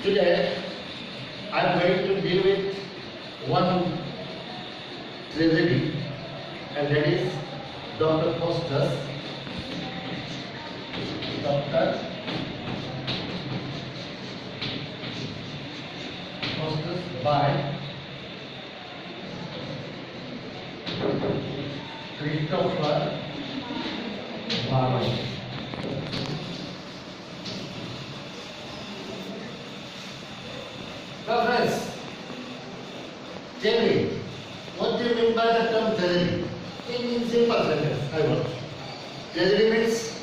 Today I am going to deal with one tragedy, and that is Dr. Faustus. Dr. Faustus by Christopher Marlowe. Now friends, tell me, what do you mean by the term tragedy? In simple sentence, I want. Tragedy means,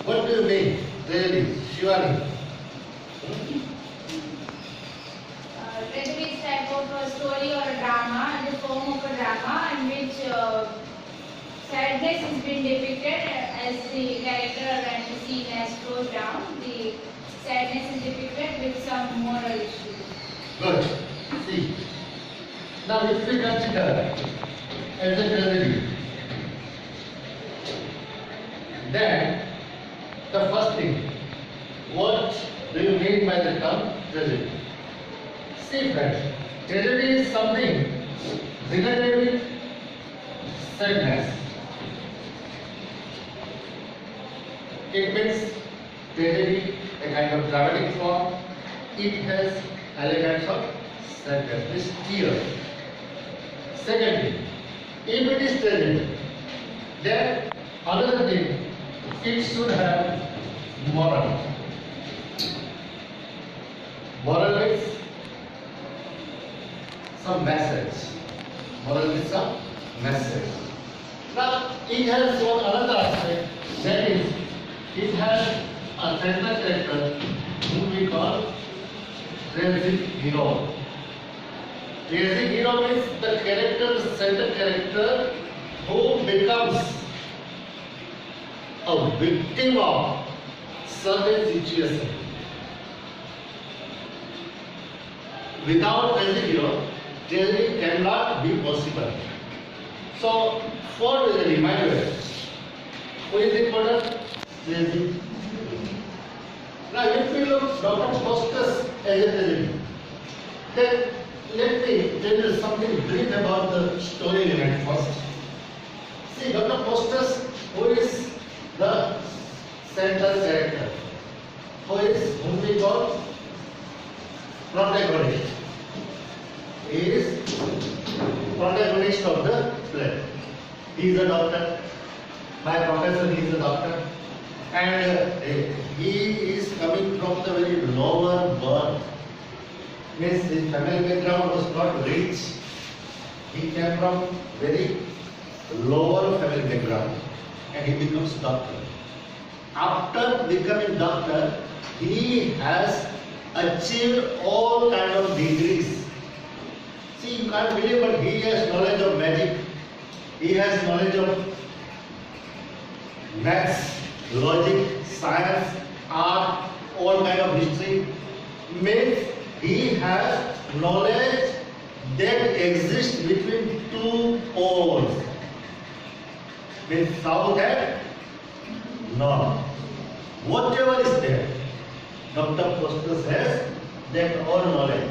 what do you mean? Tragedy, Shivani. Tragedy is type of a story or a drama in the form of a drama in which sadness is being depicted as the character and the scene as goes down. The sadness is depicted with some moral issue. Good. See. Now if we consider as a tragedy, then the first thing, what do you mean by the term tragedy? See friends, tragedy is something related with sadness. It means tragedy, a kind of dramatic form. It has elements of sadness, this tears. Secondly, if it is tragedy, then another thing, it should have moral. Moral means some message. Moral means some message. Now, it has one another aspect, that is, it has a central character whom we call tragic hero. Tragic hero means the character, the central character who becomes a victim of certain situation. Without tragic hero, tragedy cannot be possible. So, for the reminder, who is important? Tragedy. Now, if we look Dr. Faustus as a tragedy, then let me tell you something brief about the story element first. See, Dr. Faustus, who is the central character, whom we call protagonist. He is protagonist of the play. He is a doctor. By profession, he is a doctor. And he is coming from the very lower birth. Means his family background was not rich. He came from very lower family background, and he becomes doctor. After becoming doctor, he has achieved all kind of degrees. See, you can't believe, but he has knowledge of magic. He has knowledge of maths, logic, science, art, all kind of history. Means he has knowledge that exists between two poles. Means south and north. Whatever is there, Dr. Faustus has that all knowledge.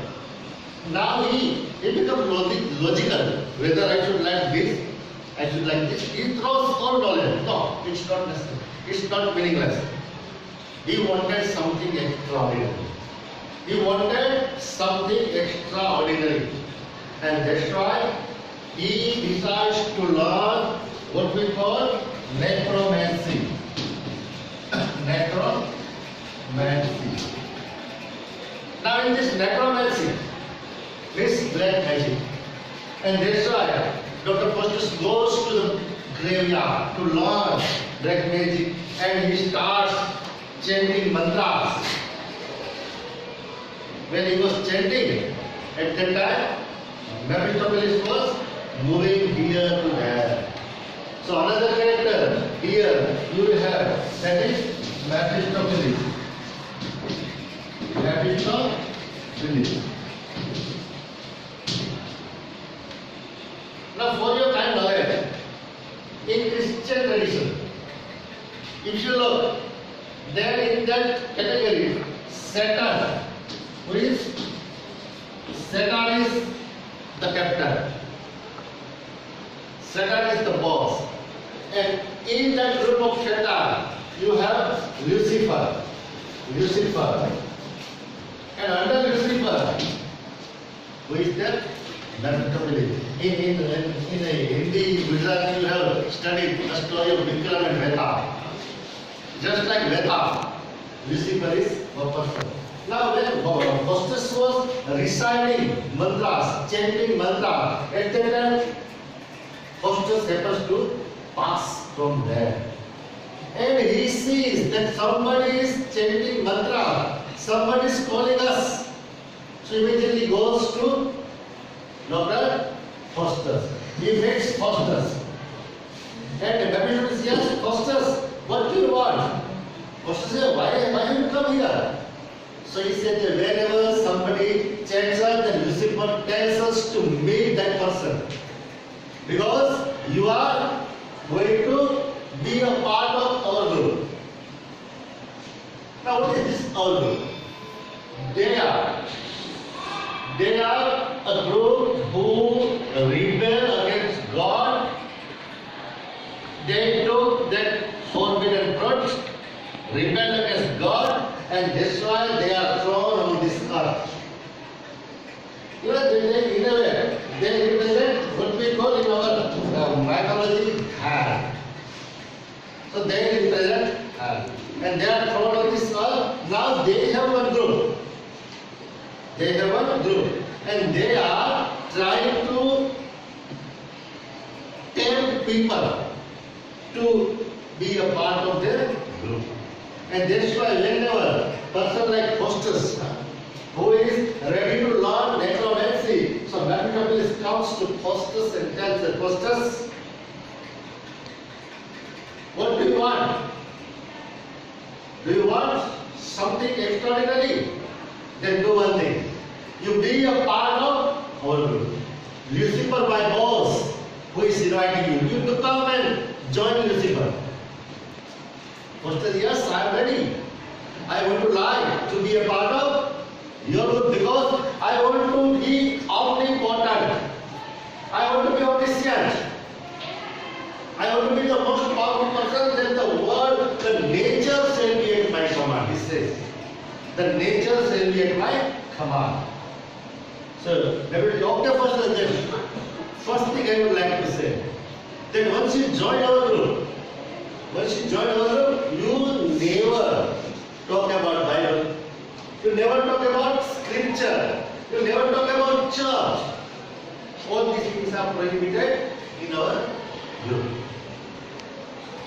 Now he becomes logical. Whether I should like this, I should like this. He throws all knowledge. No, it's not necessary. It's not meaningless. He wanted something extraordinary. He wanted something extraordinary. And that's why he decides to learn what we call necromancy. Necromancy. Now in this necromancy, this black magic. And that's why Dr. Faustus goes to the graveyard to learn black magic, and he starts chanting mantras. When he was chanting, at that time, Mephistopheles was moving here to there. So another character here you will have, that is Mephistopheles. Mephistopheles. Now for your kind knowledge, in Christian tradition, if you look, Then in that category, Saturn. Who is? Saturn is the captain. Saturn is the boss. And in that group of Saturn, you have Lucifer. Lucifer. And under Lucifer, who is that? Mathematically. In Hindi, Gujarati, you have studied the story of Vikram and Veta. Just like Veta, Lucifer is a person. Now when Hostess was reciting mantras, chanting mantras, at that time, Hostess happens to pass from there. And he sees that somebody is chanting mantra, somebody is calling us. So immediately goes to Dr. Hostess. He meets Hostess. And the baby says, yes, Hostess, what do you want? Hostess says, why have you come here? So he said that whenever somebody chants us, then Lucifer tells us to meet that person. Because you are going to be a part of our group. Now what is this our group? They are a group who rebel against God. They took that forbidden fruit, rebelled against God, and that's why they are thrown on this earth. You know, in a way, they represent what we call in our mythology, hell. So they represent hell. And they are thrown on this earth. Now they have one group. They have one group. And they are trying to tempt people to be a part of their group. And that's why whenever a person like Hostess, who is ready to learn necromancy, so Mephistopheles comes to Hostess and tells her, Hostess, what do you want? Do you want something extraordinary? Then do one thing. You be a part of our group. Lucifer, my boss, who is inviting you, you to come and join Lucifer. Hostess, yes, I am ready. I want to lie to be a part of your group because I want to be omnipotent. I want to be omniscient. I want to be the most powerful person that the world, the nature shall be at my command. He says, the nature shall be at my command. So, okay, first thing I would like to say, that once you join our group, you never talk about Bible. You never talk about scripture. You never talk about church. All these things are prohibited in our group.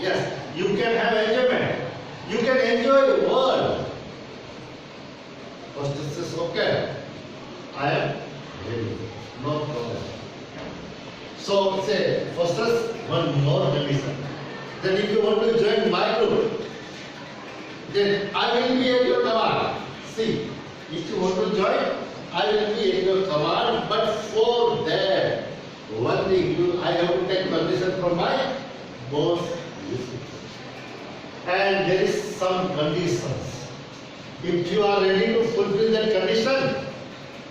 Yes, you can have enjoyment. You can enjoy the world. First it says, okay, I am ready. No problem. So say, first is one more condition. Then if you want to join my group, then I will be at your command. See, if you want to join, I will be at your command, but for that, one thing, I have to take permission from my boss. And there is some conditions. If you are ready to fulfill that condition,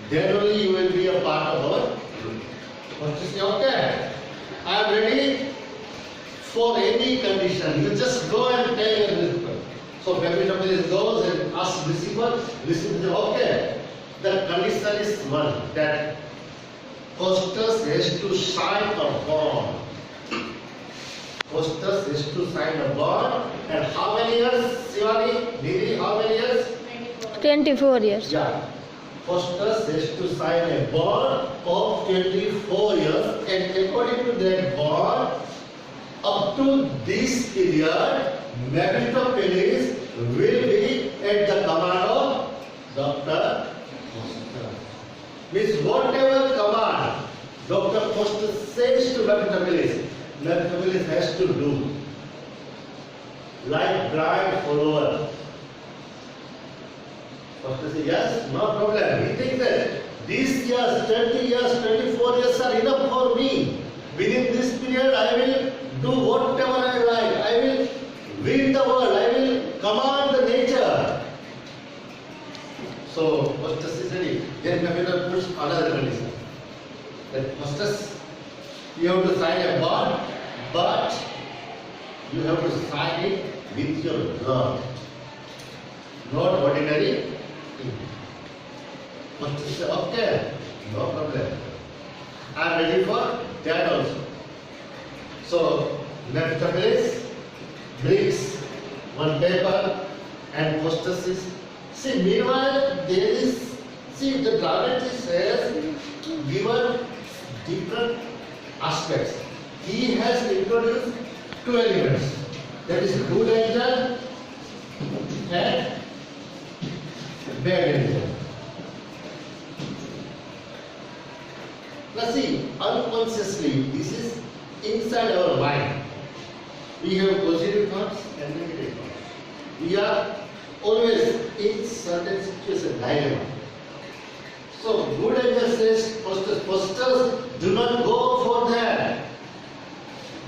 then only you will be a part of our group. But you say, okay, I am ready for any condition. You just go and tell your Lucifer. So Mephistopheles goes and asks Lucifer. Lucifer says, okay, the condition is one, that Hostess has to sign a bond. Hostess has to sign a bond. And how many years, Shivani? Didi, how many years? 24 years. Yeah. Hostess has to sign a bond of 24 years, and according to that bond, up to this period, Mephistopheles will be at the command of Dr. Hostess. Means whatever command Dr. Hostess says to Mephistopheles, Mephistopheles has to do. Like bride follower. Hostess says, yes, no problem. He thinks that these years, 20 years, 24 years are enough for me. Within this period, I will do whatever I like. I will win the world. I will command the So hostess is ready. Then computer puts another condition. That hostess, you have to sign a bond, but you have to sign it with your blood, not ordinary ink. Hostess says, okay, no problem. I am ready for that also. So Mephistopheles brings one paper and hostess is. See, meanwhile, there is, see, the dramatist has given different aspects. He has introduced two elements. That is good angel and bad angel. Now see, unconsciously, this is inside our mind. We have positive thoughts and negative thoughts. We are always in certain situation dilemma. So good angel says, posters do not go for that.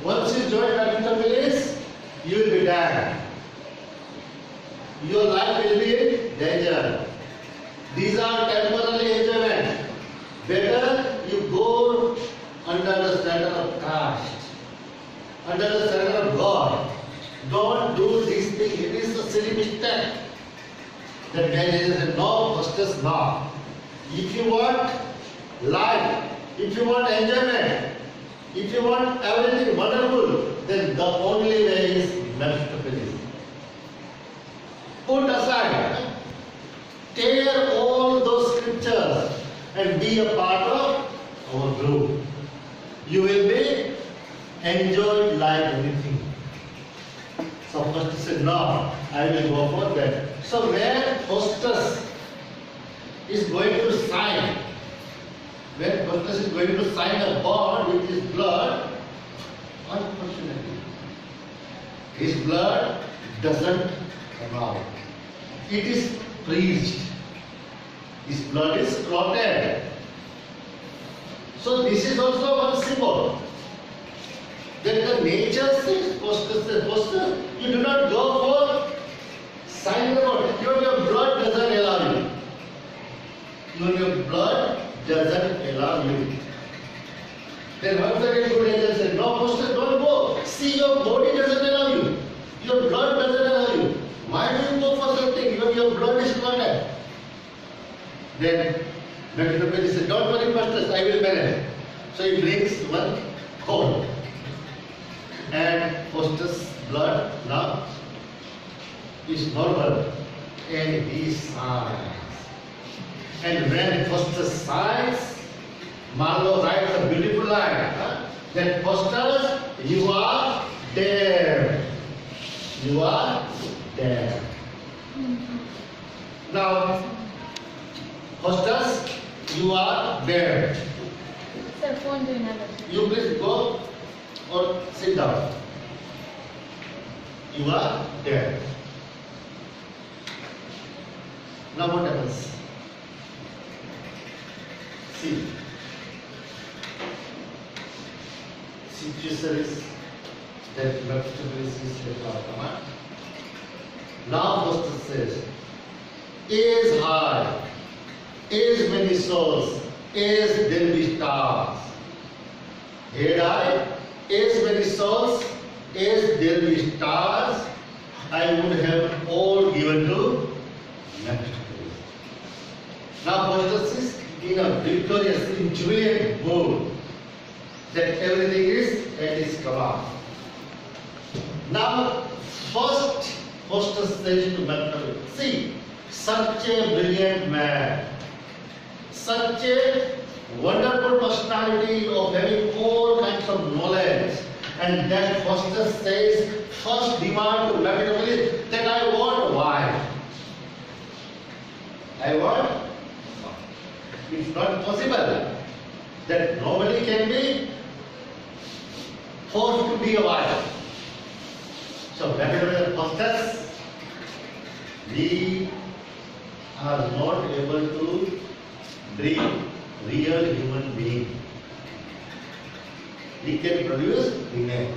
Once you join Mephistopheles, you will be dead. Your life will be in danger. These are temporary enjoyment. Better you go under the standard of caste, under the standard of God. Don't do this thing. It is a silly mistake. That guy says, no, hostess, no. If you want life, if you want enjoyment, if you want everything wonderful, then the only way is Mephistopheles. Put aside, tear all those scriptures and be a part of our group. You will be enjoyed like anything. So hostess said, no, I will go for that. So when hostess is going to sign, when hostess is going to sign a bond with his blood, unfortunately, his blood doesn't come out. It is freezed. His blood is clotted. So this is also one symbol. That the nature says, hostess, you do not go for sign the bond. Your blood doesn't allow you. Your blood doesn't allow you. Then once again good angel said, no, hostess, don't go. See, your body doesn't allow you. Your blood doesn't allow you. Why do you go for something? Your blood is clotted. Then Mephistopheles said, don't worry, hostess, I will manage. So he brings one coal. And hostess' blood now is normal. And he signs. And when hostess signs, Marlowe writes a beautiful line. That hostess, you are dead. You are dead. Now, hostess, you are dead. Sir, phone to another. You please go or sit down. You are dead. Now what happens? See, situation is that Mephistopheles is the command. Now hostess says, is high, is many souls, is there be stars. Head high, is many souls, is there be stars, I would have all given to Mephistopheles. Now hostess is in a victorious, in jubilant mood, that everything is at his command. Now, first hostess says to Mephistopheles, see, such a brilliant man, such a wonderful personality of having all kinds of knowledge, and that hostess says, first demand to Mephistopheles that I want wife. I want. It's not possible that nobody can be forced to be a wife. So, Mephistopheles, hostess, we are not able to bring real human being. We can produce image.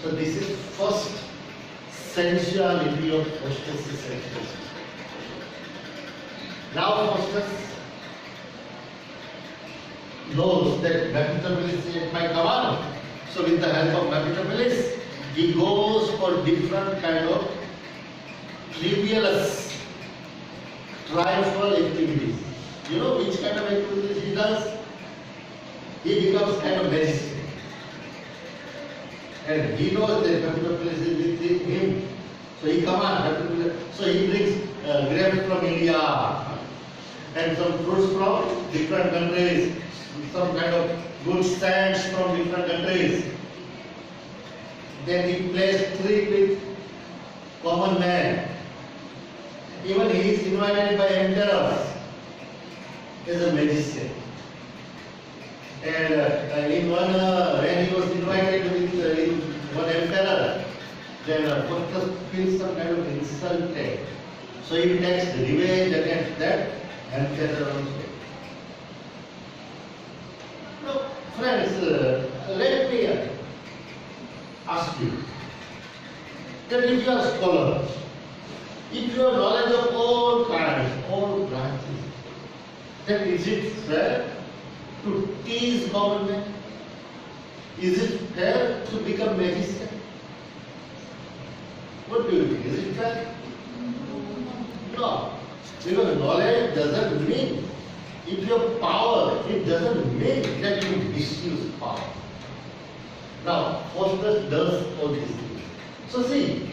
So this is first sensuality of hostess. Now Faustus knows that Mephistopheles is at my command. So with the help of Mephistopheles, he goes for different kind of trivialous, triumphal activities. You know which kind of activities he does? He becomes kind of magician. And he knows that Mephistopheles is with him. So he commands. So he brings grapes from India and some fruits from different countries, some kind of good sands from different countries. Then he plays trick with common man. Even he is invited by emperors as a magician. And in one, when he was invited with one emperor, then Faustus feels some kind of insulted. So he takes revenge against that emperor also. Now, friends, let me ask you that if you are a scholar, if you have knowledge of all kinds, all branches, then is it fair to tease government? Is it fair to become magician? What do you think? Is it fair? No. Because knowledge doesn't mean, if you have power, it doesn't mean that you misuse power. Now, Faustus does all these things. So see,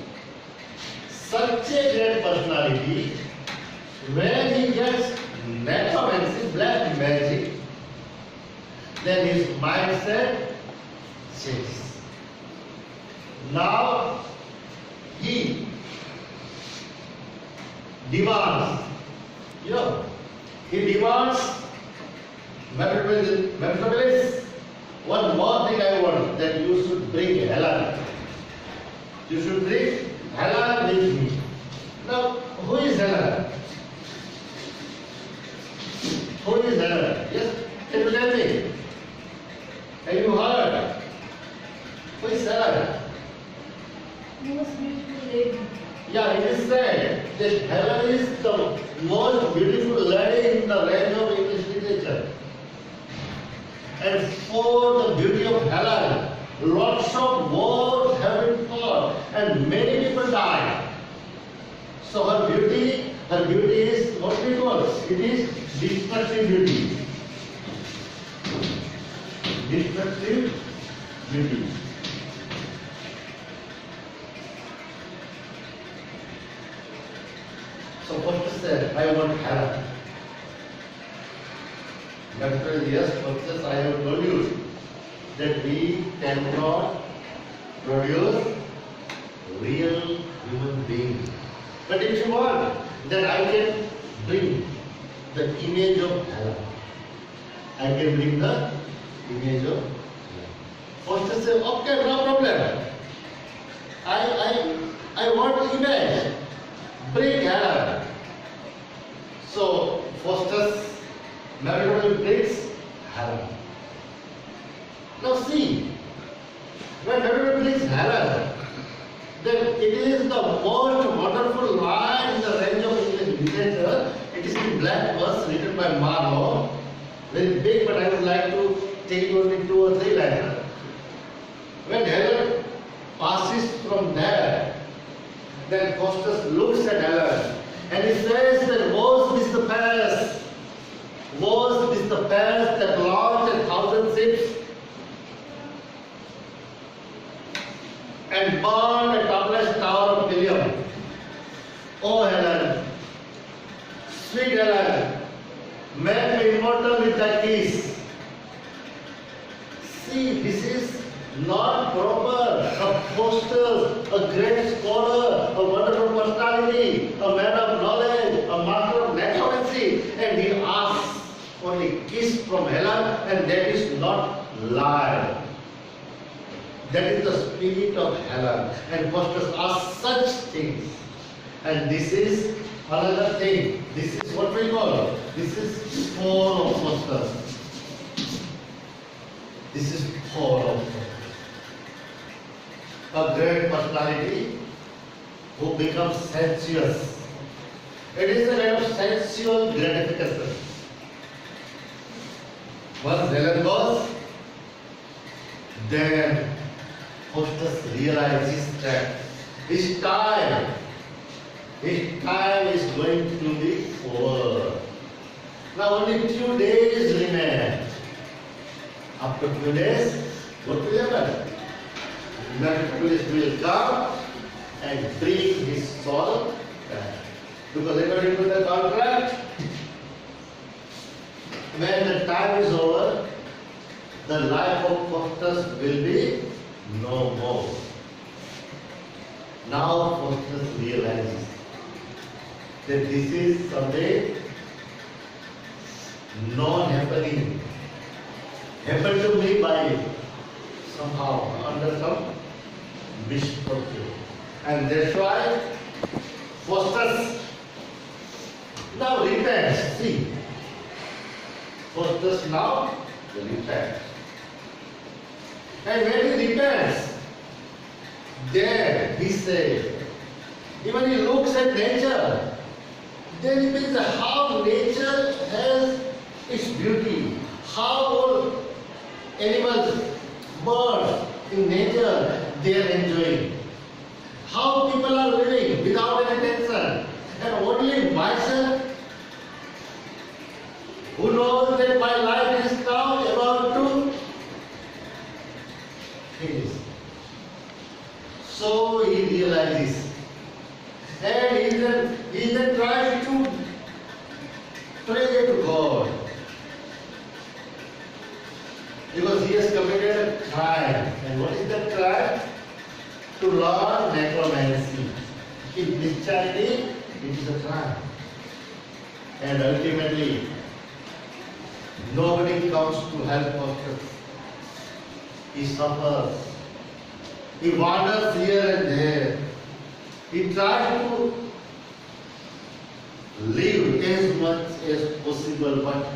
such a great personality, when he gets necromancy, black magic, then his mindset changes. Now he demands, he demands Mephistopheles, one more thing I want, that you should bring Helen. You should bring Helen with me. Now, who is Helen? Who is Helen? Yes, can you tell me? Have you heard? Who is Helen? Most beautiful lady. Yeah, it is said that Helen is the most beautiful lady in the range of English literature. And for the beauty of Helen, lots of wars have been fought and many people died. So her beauty is what we call, it is destructive beauty. Destructive beauty. So Faustus said, I want Helen. But yes, Faustus, I have told you that we cannot produce real human beings. But if you want, then I can bring the image of Helen. I can bring the image of Helen. Faustus said, okay, no problem. I want image. Bring Helen. So Faustus Mephistopheles brings Helen. Now see, when Mephistopheles brings Helen, then it is the most wonderful line in the range of English literature. It is in black verse written by Marlowe. Very big, but I would like to take only 2 or 3 lines. When Helen passes from there, then Faustus looks at Helen and he says that woe is the past. Woe is the past that launched 1,000 ships and burned a topless tower of Pelion. Oh Helen, sweet Helen, make me immortal with thy kiss. See, this is not proper. A Faustus, a great scholar, a wonderful personality, a man of knowledge, a master of necromancy, and he asks for a kiss from Helen, and that is not lie. That is the spirit of Helen, and Faustus asks such things. And this is another thing. This is what we call, this is fall of Faustus. This is fall of Faustus. A great personality who becomes sensuous It is a kind of sensual gratification. Once Helen goes, then Faustus realizes that his time is going to be over. Now only 2 days remain. After 2 days, what will happen? Police will come and bring his soul back. Because according to the contract, when the time is over, the life of Faustus will be no more. Now Faustus realizes that this is something non-happening. Happened to me by somehow, under some misfortune. And that's why Faustus now repents. See, Faustus now repents. And when he repents, then he says, even he looks at nature, then he thinks how nature has its beauty, how all animals, birds in nature they are enjoying, how people are living without any tension, and only myself who knows that my life is now about to finish. So he realizes, and he then tries to pray to God, because he has committed a crime. And what is that crime? To learn necromancy. In this charity, it is a crime. And ultimately, nobody comes to help us. He suffers. He wanders here and there. He tries to live as much as possible, but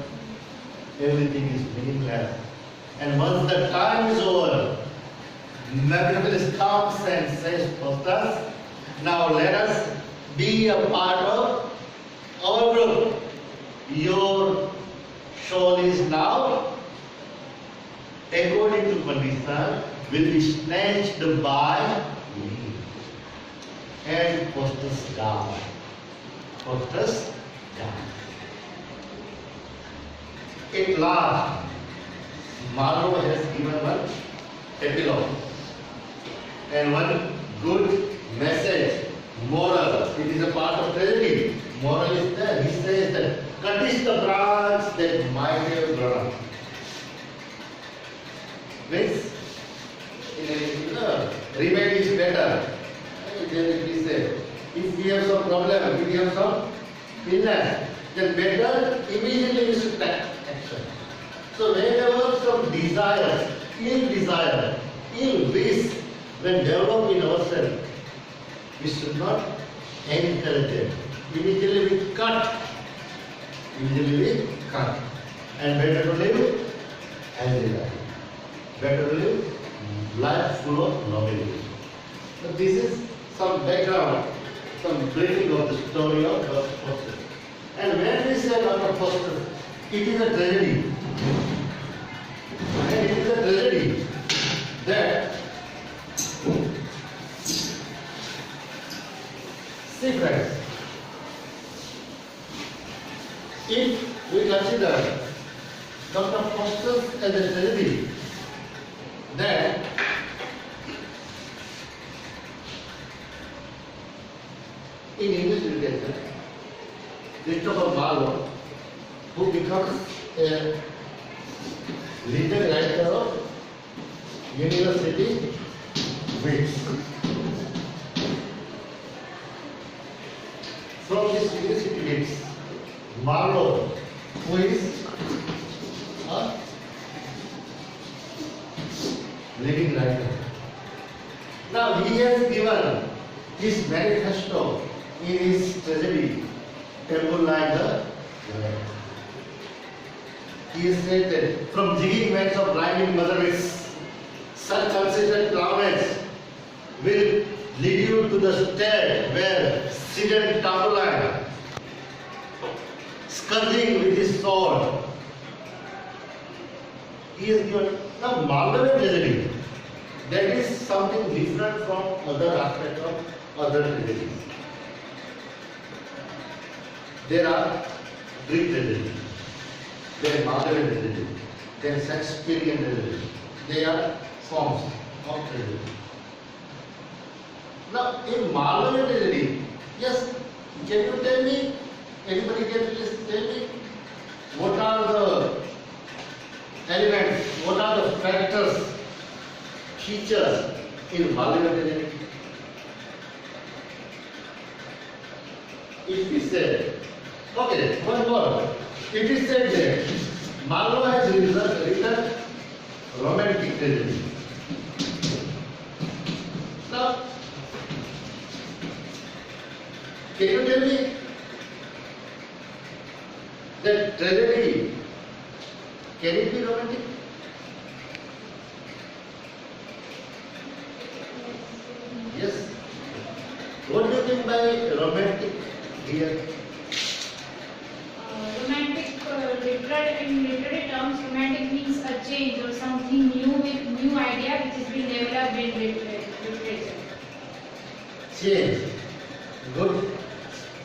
everything is meaningless. And once the time is over, Mephistopheles comes and says, Faustus, now let us be a part of our group. Your soul is now, according to condition, will be snatched by me. And Faustus died. Faustus died. At last, Marlowe has given one epilogue and one good message, moral. It is a part of tragedy. Moral is there. He says that cut is the branch that might have grown. Means, remedy is better. Then he said, if we have some problem, if we have some illness, then better immediately we should take action. So whenever some desires, ill wish, when develop in ourselves, we should not encourage them. Immediately we cut. And better to live healthy life. Better to live life full of nobility. So this is some background, some briefing of the story of Faustus. And when we say about Faustus, it is a tragedy. And it is a tragedy that, see friends, if we consider Dr. Faustus as a tragedy, then in English literature, Christopher Marlowe, who becomes a leading writer of university wits. From this university wits, Marlowe, who is a leading writer. Now he has given his manifesto in his tragedy, Temple like the Lion. He said that from jigging mats of blinding motherless, such considered clownets will lead you to the state where seated Tambuline scourging with his sword. He is given the Maldavian tragedy. That is something different from other aspects of other tragedies. There are Greek tragedy, there is Maldavian tragedy, there is Shakespearean tragedy. They are forms of tragedy. Now, in Maldavian tragedy, yes, can you tell me? Anybody can please tell me what are the elements, what are the factors, features in Maldavian tragedy? If we say, okay, one more. It is said that Marlowe has written romantic tragedy. Now, can you tell me that tragedy, can it be romantic? Yes. What do you mean by romantic here? In literary terms, romantic means a change or something new with new idea which is being developed in literature. Change. Good.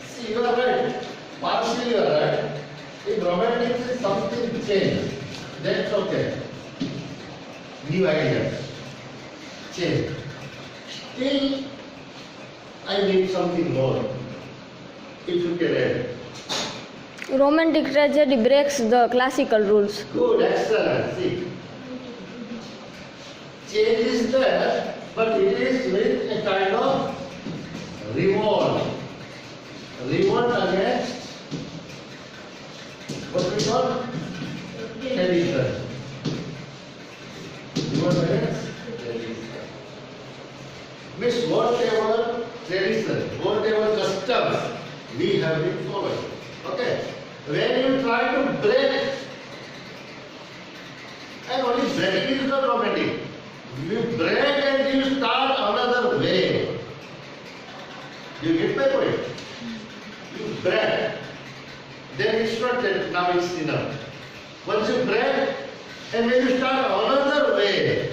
See, you are right. Partially you are right. If romantic is something change, that's okay. New idea. Change. Still, I need something more. If you can add. Romantic tragedy breaks the classical rules. Good, excellent. See, change is there, but it is with a kind of revolt. Revolt against what we call tradition. Revolt against tradition. Means whatever tradition, whatever customs we have been following. Okay. When you try to break, and only breaking is not romantic. You break and you start another way. You get my point? You break, then it's not that now it's enough. Once you break, and when you start another way,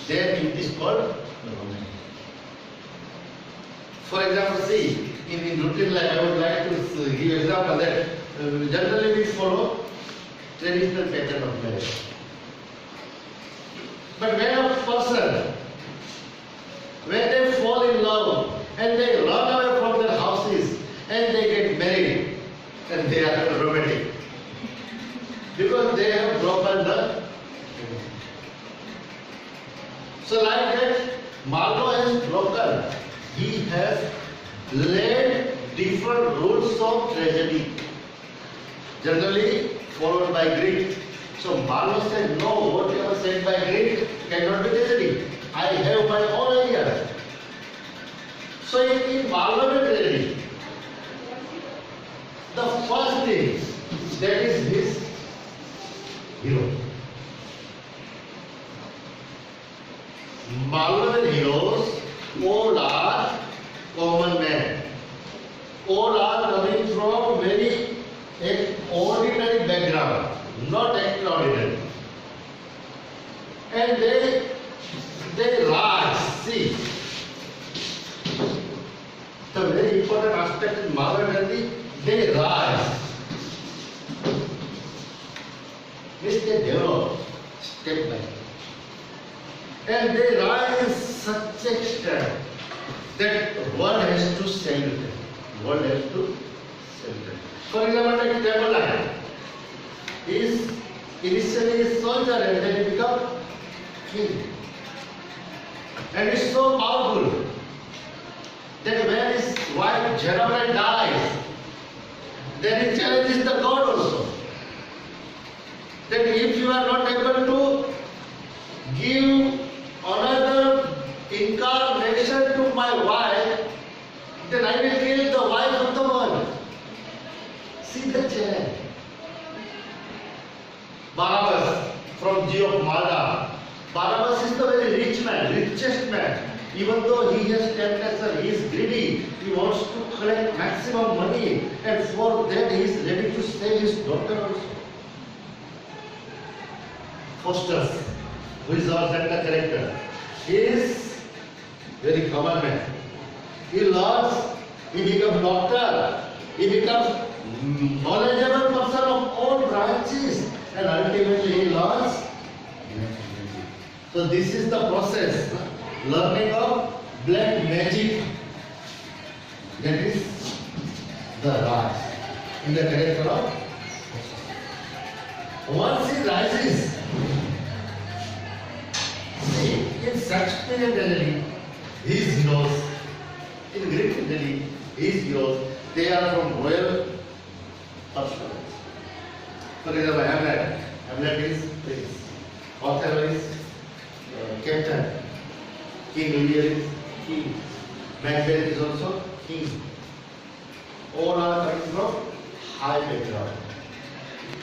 then it is called romantic. For example, see, in routine life, I would like to give example that generally we follow traditional pattern of marriage. But when a person, when they fall in love and they run away from their houses and they get married, and they are romantic because they have broken the. So like that, Marlowe has broken. He has laid different rules of tragedy, generally followed by Greek. So Marlowe said, no, whatever said by Greek cannot be tragedy. I have my own idea. So in Marlowe tragedy, the first thing, that is his hero. Marlowe heroes all are common men. All are coming from very ordinary background, not extraordinary. And they rise. See, the very important aspect in Mahabharata, they rise. Means they develop step by step. And they rise in such extent that one has to celebrate. One has to celebrate. For example, like Tamerlane is initially a soldier and then he becomes king. And it's so powerful that when his wife Jeremiah dies, then he challenges the God also. That if you are not able to give another incarnation to my wife, then I will kill the wife of the world. See the challenge. Barabbas from G of Malta. Barabbas is the very rich man, richest man. Even though he has temptation, he is greedy, he wants to collect maximum money, and for that he is ready to sell his daughter also. Faustus, who is our center character, he is very common man. He learns, he becomes doctor, he becomes knowledgeable person of all branches, and ultimately he learns. So this is the process, learning of black magic. That is the Raj in the character of. Once he rises, see, in Shakespearean tragedy, his heroes, in Greek tragedy, his heroes, they are from royal personages. For example, Hamlet. Hamlet is prince. Othello is captain. King Lear is king. Macbeth is also king. All are coming from high background.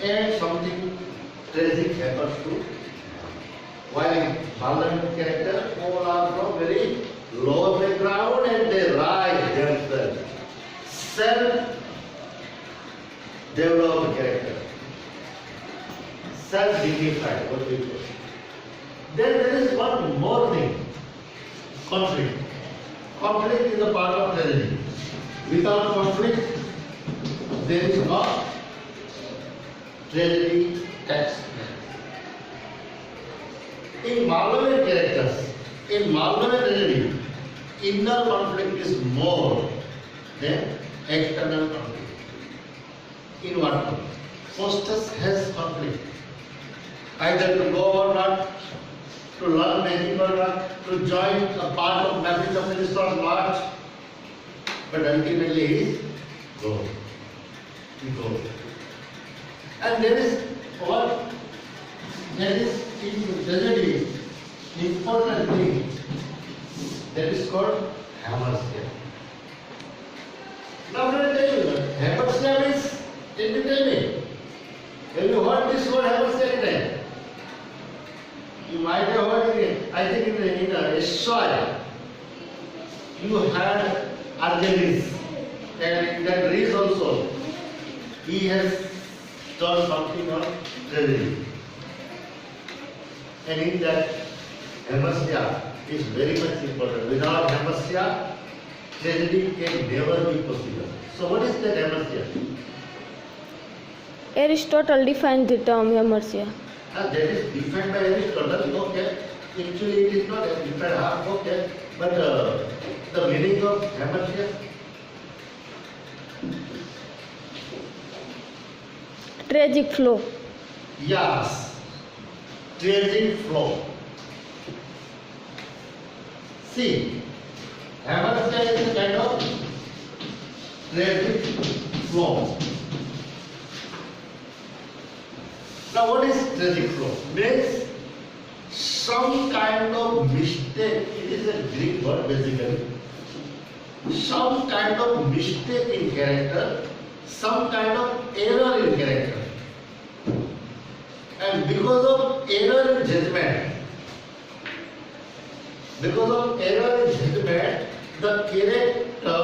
And something tragic happens to. While in Parliament character, all are from very low background and they rise themselves. Self-developed character. Self-dignified, what we call. Then there is one more thing. Conflict. Conflict is a part of tragedy. Without conflict, there is no tragedy text. In Marlowe characters, in Marlowe tragedy, inner conflict is more than external conflict. In what way? Faustus has conflict. Either to go or not, to learn magic or not, to join a part of Mephistopheles or not. But ultimately he is goes. He goes. And there is what? There is in tragedy important thing that is called hamartia. Now let me tell you that hamartia means entertainment. Have you heard this word hamartia anytime? You might have heard it. I think in a Israel you had Argenis, and in that Greece also he has done something on tragedy. And in that, hamartia is very much important. Without hamartia, tragedy can never be possible. So what is that hamartia? Aristotle defined the term hamartia. That is defined by Aristotle, okay. Actually it is not defined, okay. But the meaning of hamartia? Tragic flow. Yes. Tragic flow. See, hamartia is a kind of tragic flow. Now, what is tragic flow? Means some kind of mistake. It is a Greek word basically. Some kind of mistake in character, some kind of error in character. And because of error in judgment, the character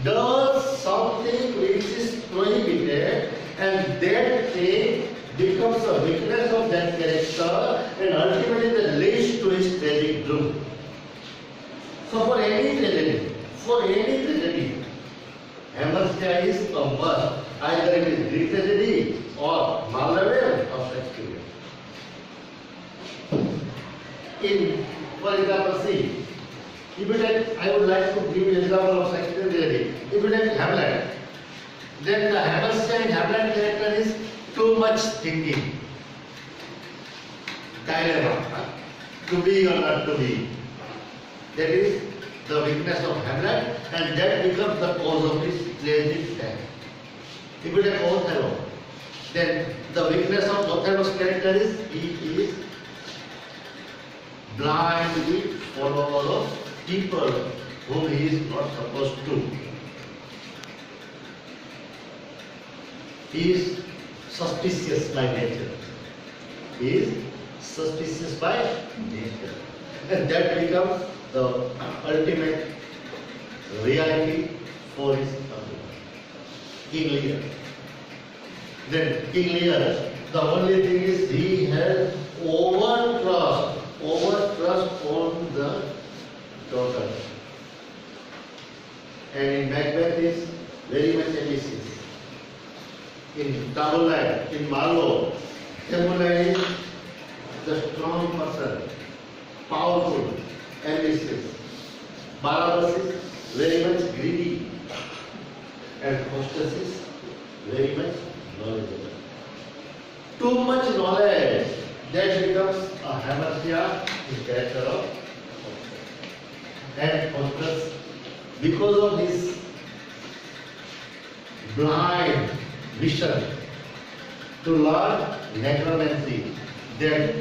does something which is prohibited, and that thing becomes a weakness of that character, and ultimately that leads to his tragic doom. So for any tragedy, hamartia is a must. Either it is Greek tragedy or Marlowe or Shakespeare. For example, see, if you take, I would like to give you an example of Shakespeare tragedy. If you take Hamlet, then the hamartia in Hamlet character is too much thinking. Dilemma, to be or not to be. That is the weakness of Hamlet, and that becomes the cause of his tragic death. If you take Othello, then the weakness of Othello's character is he is blindly follower of people whom he is not supposed to. He is suspicious by nature. He is suspicious by nature. And that becomes the ultimate reality for his King Lear. Then King Lear, the only thing is he has over trust on the daughter. And in Macbeth is very much ambitious. In Tamerlane, in Marlowe, Tamerlane is the strong person, powerful, ambitious. Barabbas is very much greedy, and Faustus is very much knowledgeable. Too much knowledge, that becomes a hamartia in character of Faustus. And Faustus, because of his blind vision to learn necromancy, that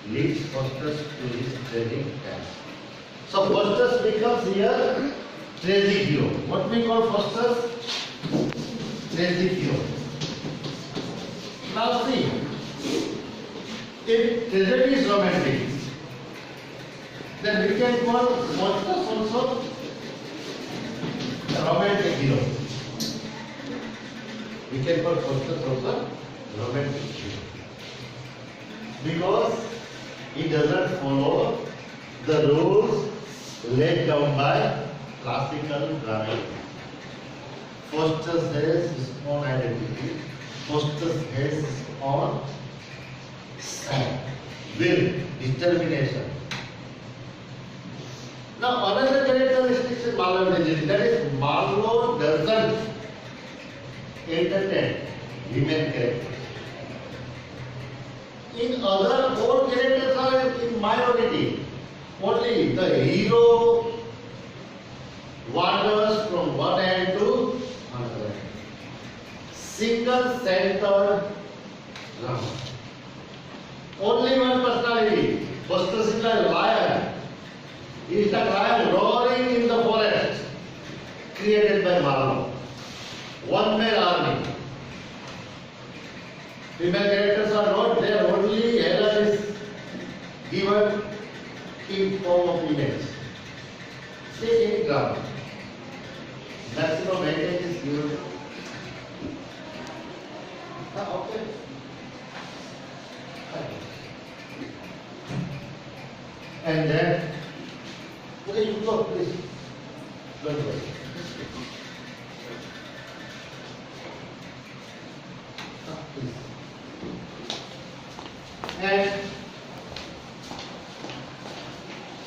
leads Faustus to his training camp. So Faustus becomes here tragic hero. What we call Faustus? Tragic hero. Now see, if tragedy is romantic, then we can call Faustus also a romantic hero. We can call Faustus also romantic hero. Because he doesn't follow the rules laid down by classical drama. Faustus has his own identity. Faustus has his own will, determination. Now another characteristic is Marlowe tragedy. That is, Marlowe doesn't entertain women characters. In other, all characters are in minority. Only the hero wanders from one end to another end. Single-centered drama. Only one personality. Faustus is a lion. He is a lion roaring in the forest, created by Marlowe. One-man army. Female characters are not there. Only Helen is given in form of image. See any drama. Maximum weightage is given. Okay. And then, okay, you go, please. Don't worry. Please. And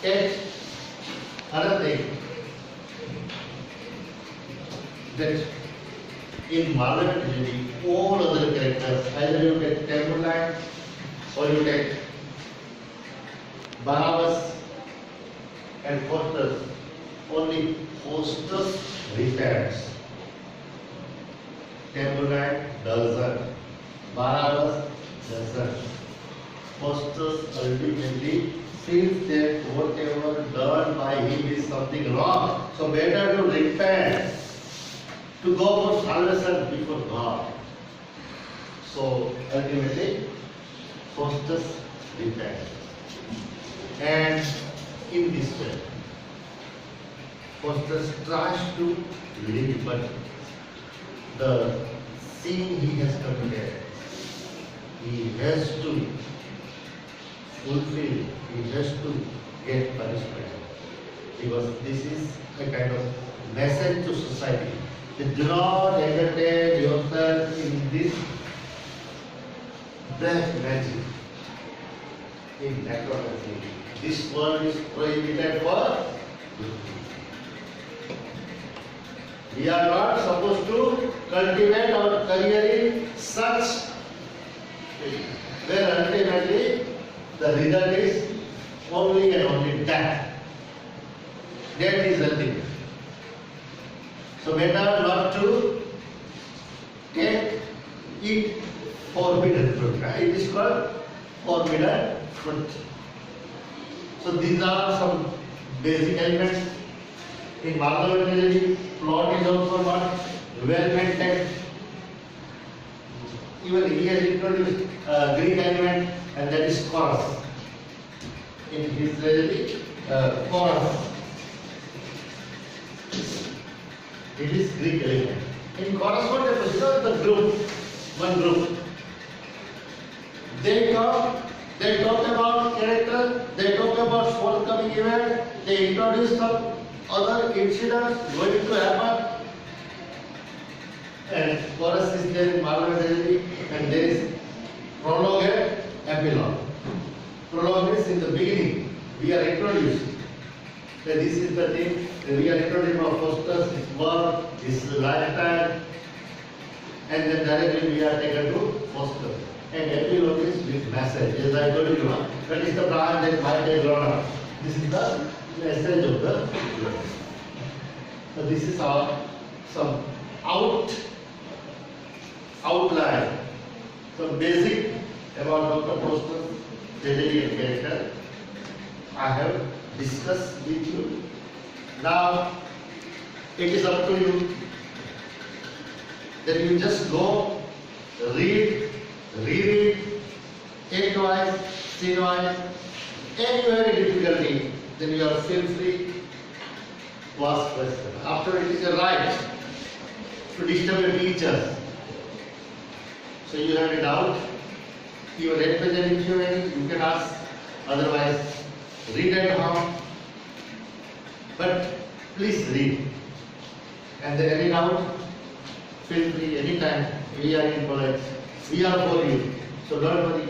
yet, another thing, that in Marlowe tragedy, all other characters, either you take Tamerlane or you take Barabbas and Faustus, only Faustus repairs. Tamerlane doesn't. Barabbas doesn't. Faustus ultimately feels that whatever done by him is something wrong. So better to repent, to go for salvation before God. So ultimately, Faustus repents. And in this way, Faustus tries to live, but the sin he has committed, he has to fulfill, he has to get punishment. Because this is a kind of message to society. Do not entertain yourself in this black magic, in necromancy. This world is prohibited for good. We are not supposed to cultivate our career in such way, where ultimately the result is only and only death. Death is ultimate. So better not to eat forbidden fruit. It is called forbidden fruit. So these are some basic elements. In Marlowe tragedy, plot is also not well maintained. Even he has introduced Greek element, and that is chorus. In his tragedy, chorus. It is Greek element. In correspondence, the group, one group. They talk about character, they talk about forthcoming event, they introduce some other incidents going to happen. And chorus is there in Malvern, and there is prologue and epilogue. Prologue is in the beginning, we are introduced. So this is the thing, we are introduced of Foster's, his work, his lifetime, and then directly we are taken to Foster. And epilogue is with message, as I told you, that is the branch that might have grown up. This is the message of the epilogue. So this is our some outline, some basic about Dr. Foster's tragedy and character. I have discussed with you. Now it is up to you. Then you just go, read, reread, take twice, see twice. And you have a difficulty, then you are feel free to ask questions. After it is a right to disturb your teachers. So you have a doubt, you are representing you can ask. Otherwise, read at home. But please read. And then any doubt, feel free anytime. We are in college. We are for you. So don't worry.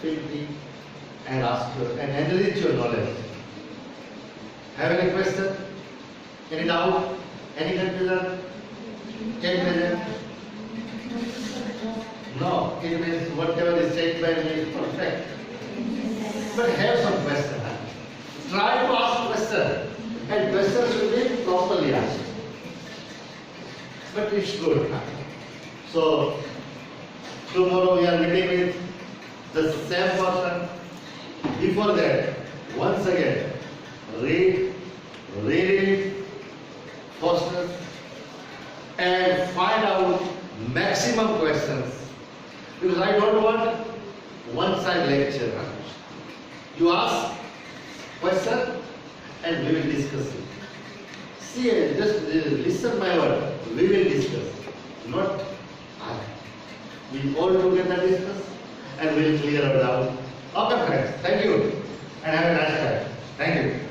Feel free and ask and enrich your knowledge. Have any question? Any doubt? Any confusion? Any present? No. It means whatever is said by me is perfect. But have some question. Try to ask question. And questions should be properly asked. But it's good. So tomorrow we are meeting with the same person. Before that, once again, read it, Foster, and find out maximum questions. Because I don't want one-side lecture. You ask question and we will discuss it. See, just listen my word. We will discuss. Not I. We all together discuss and we will clear our doubt. Okay friends, thank you and have a nice time. Thank you.